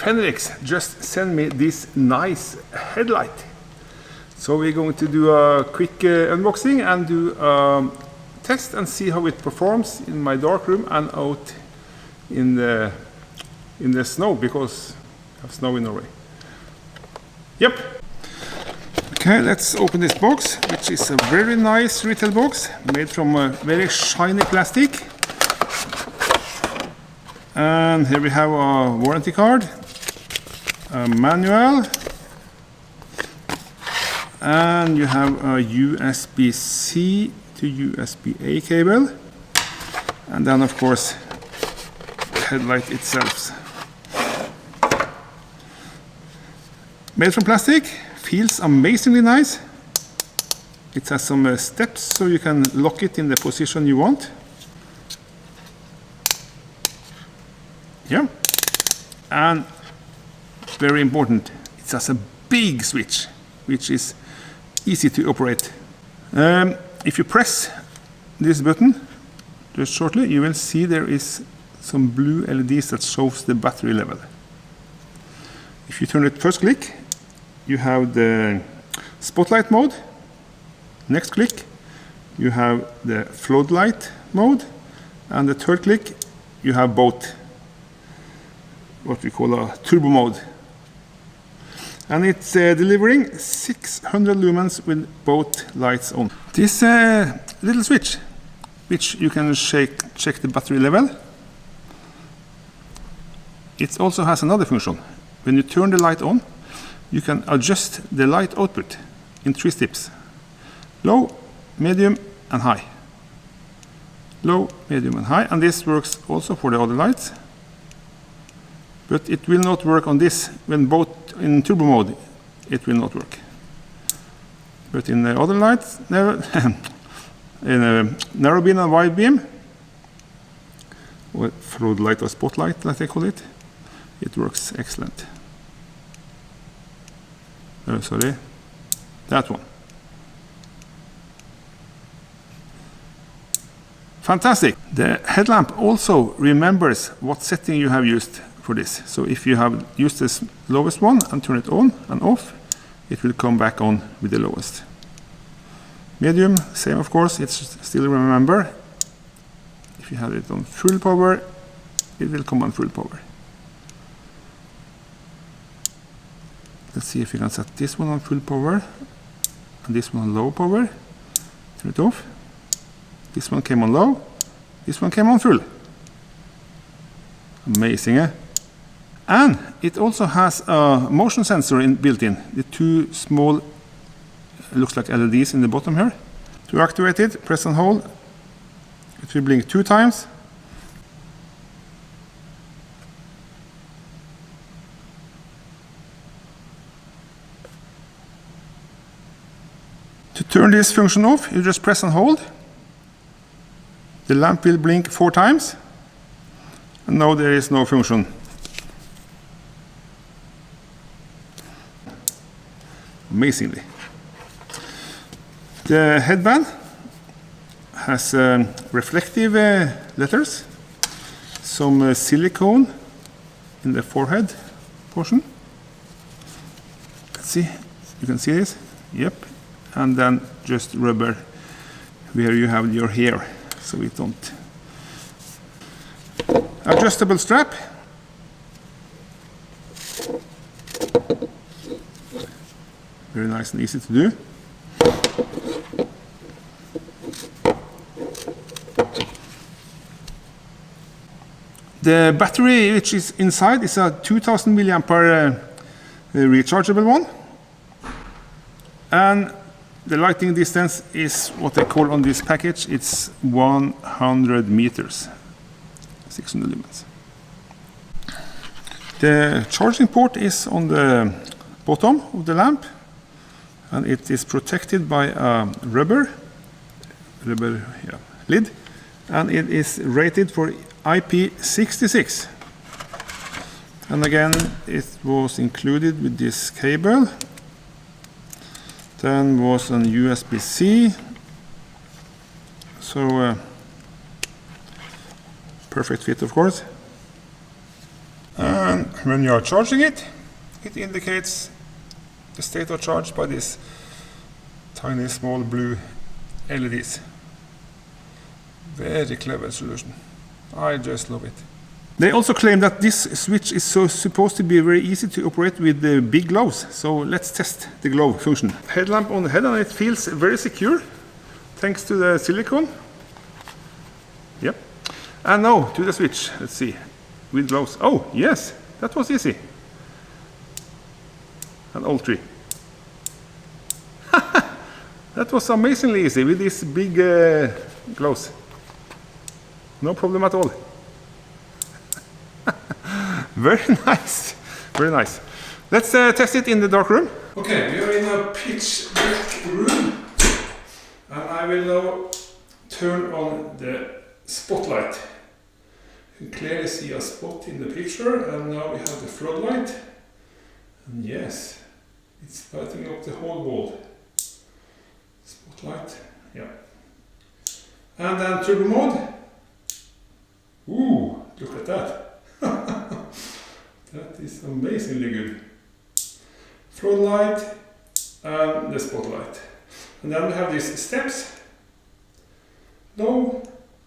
FENIX just sent me this nice headlight. So we're going to do a quick unboxing and do a test and see how it performs in my darkroom and out in the snow, because we have snow in Norway. Yep. Okay, let's open this box, which is a very nice retail box made from a very shiny plastic. And here we have a warranty card, a manual, and you have a USB-C to USB-A cable, and then of course the headlight itself. Made from plastic, feels amazingly nice. It has some steps so you can lock it in the position you want. Yeah, and very important, it has a big switch, which is easy to operate. If you press this button just shortly, you will see there is some blue LEDs that shows the battery level. If you turn it first click, you have the spotlight mode. Next click, you have the floodlight mode, and the third click, you have both, what we call a turbo mode. And it's delivering 600 lumens with both lights on. This little switch, which you can check the battery level, it also has another function. When you turn the light on, you can adjust the light output in 3 steps: low, medium, and high. Low, medium, and high. And this works also for the other lights. But it will not work on this. When both in turbo mode, it will not work. But in the other lights, in a narrow beam and wide beam, or floodlight or spotlight, like they call it, it works excellent. Sorry, that one. Fantastic. The headlamp also remembers what setting you have used for this. So if you have used this lowest one and turn it on and off, it will come back on with the lowest. Medium, same of course, it's still remember. If you have it on full power, it will come on full power. Let's see if we can set this one on full power and this one on low power. Turn it off. This one came on low, this one came on full. Amazing, eh? And it also has a motion sensor built in. The 2 small, looks like LEDs in the bottom here. To activate it, press and hold. It will blink 2 times. To turn this function off, you just press and hold. The lamp will blink 4 times. And now there is no function. Amazingly. The headband has reflective letters, some silicone in the forehead portion. Let's see, you can see this? Yep. And then just rubber where you have your hair, so it don't. Adjustable strap. Very nice and easy to do. The battery which is inside is a 2000 milliampere rechargeable one. And the lighting distance is what they call on this package, it's 100 meters, 600 lumens. The charging port is on the bottom of the lamp, and it is protected by a rubber lid, and it is rated for IP66. And again, it was included with this cable. Then was an USB-C, so perfect fit, of course. And when you are charging it, it indicates the state of charge by these tiny small blue LEDs. Very clever solution. I just love it. They also claim that this switch is supposed to be very easy to operate with the big gloves. So let's test the glove function. Headlamp on the head, and it feels very secure thanks to the silicone. Yep. And now to the switch. Let's see. With gloves. Oh, yes, that was easy. And all three. That was amazingly easy with these big gloves. No problem at all. Very nice. Very nice. Let's test it in the dark room. Okay, we are in a pitch black room. And I will now turn on the spotlight. You can clearly see a spot in the picture, and now we have the floodlight. And yes, it's lighting up the whole wall. Spotlight, yeah. And then turbo mode. Ooh, look at that. That is amazingly good. Floodlight and the spotlight. And then we have these steps. Low,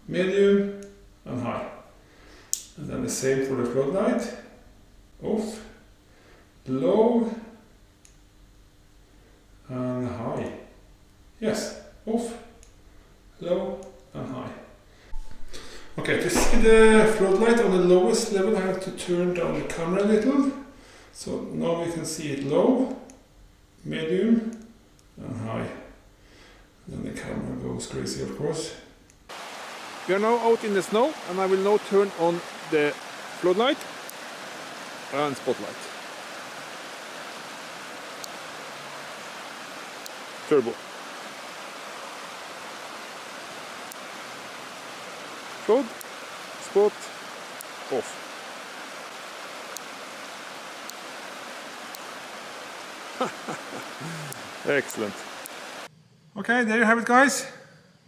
medium and high. And then the same for the floodlight. Off, low and high. Yes, off, low and high. Okay, to see the floodlight on the lowest level, I have to turn down the camera a little. So now we can see it low, medium and high. Then the camera goes crazy, of course. We are now out in the snow, and I will now turn on the floodlight and spotlight. Turbo. Flood, spot, off. Excellent. Okay, there you have it, guys.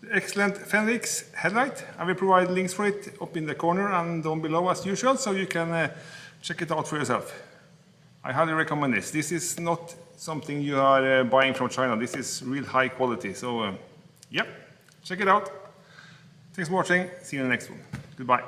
The excellent FENIX headlight. I will provide links for it up in the corner and down below as usual, so you can check it out for yourself. I highly recommend this. This is not something you are buying from China. This is real high quality. So, yeah, check it out. Thanks for watching. See you in the next one. Goodbye.